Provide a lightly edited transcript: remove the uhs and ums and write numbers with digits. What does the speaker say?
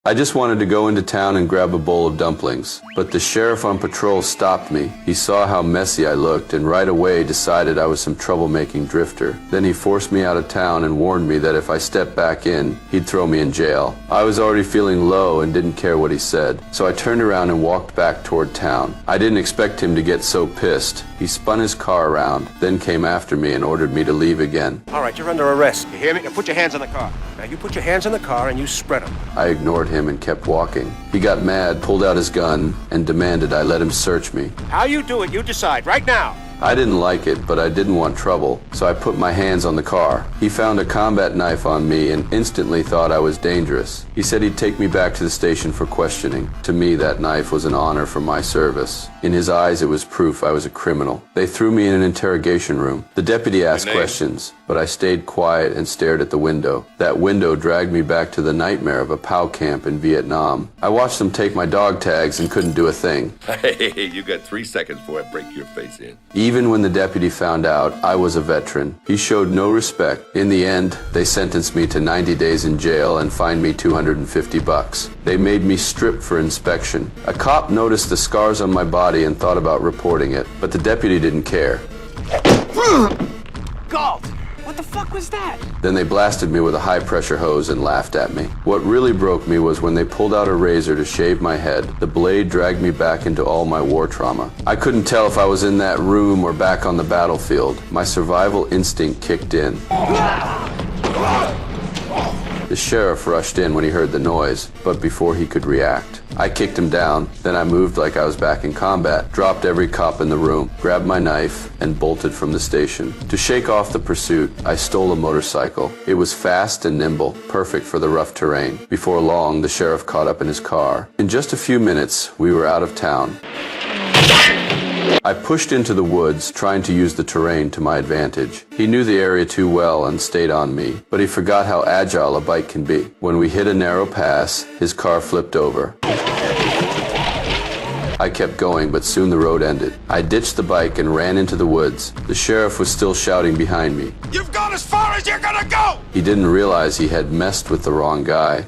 I just wanted to go into town and grab a bowl of dumplings, but the sheriff on patrol stopped me. He saw how messy I looked and right away decided I was some troublemaking drifter. Then he forced me out of town and warned me that if I stepped back in, he'd throw me in jail. I was already feeling low and didn't care what he said, so I turned around and walked back toward town. I didn't expect him to get so pissed. He spun his car around, then came after me and ordered me to leave again. All right, you're under arrest. You hear me? Now put your hands on the car. Now you put your hands on the car and you spread them. I ignored him and kept walking. He got mad, pulled out his gun, and demanded I let him search me. How you do it, you decide right now. I didn't like it, but I didn't want trouble, so I put my hands on the car. He found a combat knife on me and instantly thought I was dangerous. He said he'd take me back to the station for questioning. To me, that knife was an honor for my service. In his eyes, it was proof I was a criminal. They threw me in an interrogation room. The deputy asked questions, but I stayed quiet and stared at the window. That window dragged me back to the nightmare of a POW camp in Vietnam. I watched them take my dog tags and couldn't do a thing. Hey, you got 3 seconds before I break your face in. Even when the deputy found out I was a veteran, he showed no respect. In the end, they sentenced me to 90 days in jail and fined me $250. They made me strip for inspection. A cop noticed the scars on my body and thought about reporting it, but the deputy didn't care. Galt! What the fuck was that? Then they blasted me with a high-pressure hose and laughed at me. What really broke me was when they pulled out a razor to shave my head. The blade dragged me back into all my war trauma. I couldn't tell if I was in that room or back on the battlefield. My survival instinct kicked in. The sheriff rushed in when he heard the noise, but before he could react, I kicked him down. Then I moved like I was back in combat, dropped every cop in the room, grabbed my knife, and bolted from the station. To shake off the pursuit, I stole a motorcycle. It was fast and nimble, perfect for the rough terrain. Before long, the sheriff caught up in his car. In just a few minutes, we were out of town. I pushed into the woods, trying to use the terrain to my advantage. He knew the area too well and stayed on me, but he forgot how agile a bike can be. When we hit a narrow pass, his car flipped over. I kept going, but soon the road ended. I ditched the bike and ran into the woods. The sheriff was still shouting behind me. You've gone as far as you're gonna go! He didn't realize he had messed with the wrong guy.